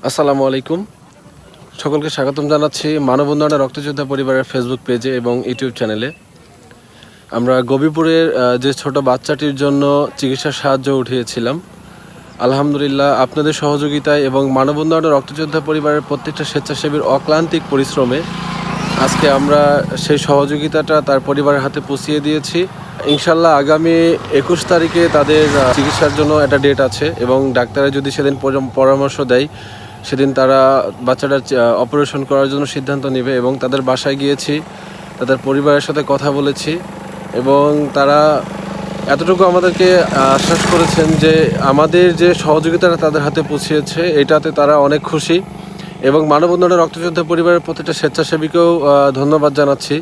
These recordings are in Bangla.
আসসালামু আলাইকুম। সকলকে স্বাগতম জানাচ্ছি মানববন্ধন রক্তযোদ্ধা পরিবারের ফেসবুক পেজে এবং ইউটিউব চ্যানেলে। আমরা গবিপুরের যে ছোট বাচ্চাটির জন্য চিকিৎসার সাহায্য উঠিয়েছিলাম, আলহামদুলিল্লাহ আপনাদের সহযোগিতায় এবং মানববন্ধন রক্তযোদ্ধা পরিবারের প্রত্যেকটা স্বেচ্ছাসেবীর অক্লান্তিক পরিশ্রমে আজকে আমরা সেই সহযোগিতাটা তার পরিবারের হাতে পৌঁছিয়ে দিয়েছি। ইনশাল্লাহ আগামী 21 তারিখে তাদের চিকিৎসার জন্য একটা ডেট আছে এবং ডাক্তারে যদি সেদিন পরামর্শ দেয় সেদিন তারা বাচ্চাটার অপারেশন করার জন্য সিদ্ধান্ত নেবে এবং তাদের বাসায় গিয়েছি, তাদের পরিবারের সাথে কথা বলেছি এবং তারা এতটুকু আমাদেরকে আশ্বাস করেছেন যে আমাদের যে সহযোগিতাটা তাদের হাতে পৌঁছিয়েছে এটাতে তারা অনেক খুশি এবং মানববন্ধন রক্তযোদ্ধা পরিবারের প্রতিটা স্বেচ্ছাসেবীকেও ধন্যবাদ জানাচ্ছি,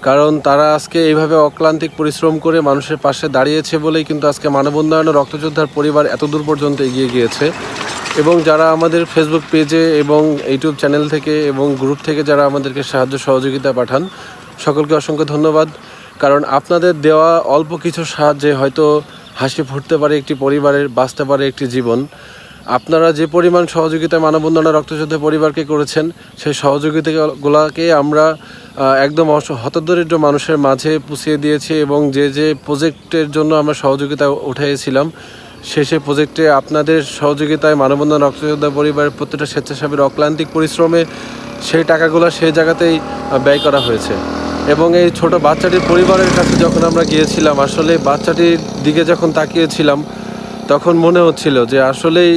কারণ তারা আজকে এইভাবে অক্লান্তিক পরিশ্রম করে মানুষের পাশে দাঁড়িয়েছে বলেই কিন্তু আজকে মানববন্ধন রক্তযোদ্ধার পরিবার এত দূর পর্যন্ত এগিয়ে গিয়েছে। এবং যারা আমাদের ফেসবুক পেজে এবং ইউটিউব চ্যানেল থেকে এবং গ্রুপ থেকে যারা আমাদেরকে সাহায্য সহযোগিতা পাঠান, সকলকে অসংখ্য ধন্যবাদ। কারণ আপনাদের দেওয়া অল্প কিছু সাহায্যে হয়তো হাসি ফুটতে পারে একটি পরিবারের, বাঁচতে পারে একটি জীবন। আপনারা যে পরিমাণ সহযোগিতা মানববন্ধন রক্তযোদ্ধা পরিবারকে করেছেন সেই সহযোগিতাগুলোকে আমরা একদম হতদরিদ্র মানুষের মাঝে পুষিয়ে দিয়েছি এবং যে যে প্রজেক্টের জন্য আমরা সহযোগিতা উঠাইছিলাম সেই প্রজেক্টে আপনাদের সহযোগিতায় মানববন্ধন রক্তযোদ্ধা পরিবারের প্রত্যেকটা স্বেচ্ছাসেবীর অক্লান্তিক পরিশ্রমে সেই টাকাগুলো সেই জায়গাতেই ব্যয় করা হয়েছে। এবং এই ছোট বাচ্চাটির পরিবারের কাছে যখন আমরা গিয়েছিলাম, আসলে বাচ্চাটির দিকে যখন তাকিয়েছিলাম তখন মনে হচ্ছিল যে আসলেই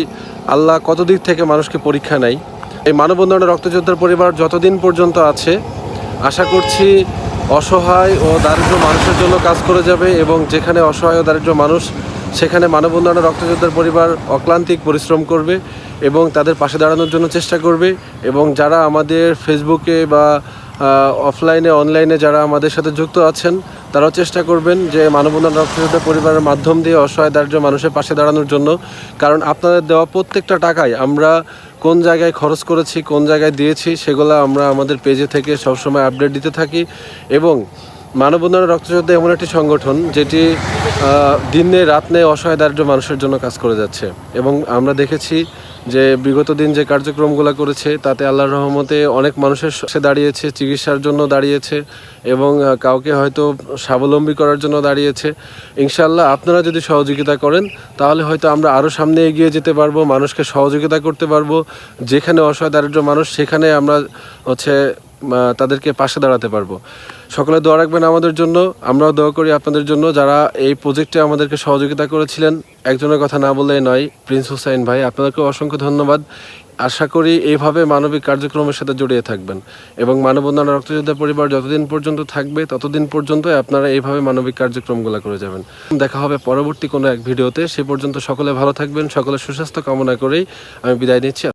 আল্লাহ কত দিক থেকে মানুষকে পরীক্ষা নেয়। এই মানববন্ধন রক্তযোদ্ধার পরিবার যতদিন পর্যন্ত আছে আশা করছি অসহায় ও দারিদ্র মানুষের জন্য কাজ করে যাবে এবং যেখানে অসহায় ও দারিদ্র মানুষ সেখানে মানববন্ধন রক্তযোদ্ধার পরিবার অক্লান্তিক পরিশ্রম করবে এবং তাদের পাশে দাঁড়ানোর জন্য চেষ্টা করবে। এবং যারা আমাদের ফেসবুকে বা অফলাইনে অনলাইনে যারা আমাদের সাথে যুক্ত আছেন তারাও চেষ্টা করবেন যে মানববন্ধন রক্তযোদ্ধা পরিবারের মাধ্যম দিয়ে অসহায় দারিদ্র মানুষের পাশে দাঁড়ানোর জন্য। কারণ আপনাদের দেওয়া প্রত্যেকটা টাকায় আমরা কোন জায়গায় খরচ করেছি, কোন জায়গায় দিয়েছি সেগুলো আমরা আমাদের পেজে থেকে সবসময় আপডেট দিতে থাকি। এবং মানববন্ধন রক্তযোদ্ধা এমন একটি সংগঠন যেটি দিনে রাতে অসহায় দারিদ্র মানুষের জন্য কাজ করে যাচ্ছে এবং আমরা দেখেছি যে বিগত দিন যে কার্যক্রমগুলো করেছে তাতে আল্লাহর রহমতে অনেক মানুষের পাশে দাঁড়িয়েছে, চিকিৎসার জন্য দাঁড়িয়েছে এবং কাউকে হয়তো স্বাবলম্বী করার জন্য দাঁড়িয়েছে। ইনশাআল্লাহ আপনারা যদি সহযোগিতা করেন তাহলে হয়তো আমরা আরও সামনে এগিয়ে যেতে পারবো, মানুষকে সহযোগিতা করতে পারবো। যেখানে অসহায় দারিদ্র মানুষ সেখানে আমরা তাদেরকে পাশে দাঁড়াতে পারবো। সকলে দোয়া রাখবেন আমাদের জন্য, আমরাও দোয়া করি আপনাদের জন্য। যারা এই প্রজেক্টে আমাদেরকে সহযোগিতা করেছিলেন, একজনের কথা না বললেই নয়, প্রিন্স হুসাইন ভাই, আপনাদেরকে অসংখ্য ধন্যবাদ। আশা করি এইভাবে মানবিক কার্যক্রমের সাথে জড়িয়ে থাকবেন এবং মানববন্ধন রক্তযোদ্ধা পরিবার যতদিন পর্যন্ত থাকবে ততদিন পর্যন্ত আপনারা এইভাবে মানবিক কার্যক্রমগুলো করে যাবেন। দেখা হবে পরবর্তী কোনো এক ভিডিওতে। সে পর্যন্ত সকলে ভালো থাকবেন, সকলের সুস্বাস্থ্য কামনা করেই আমি বিদায় নিচ্ছি।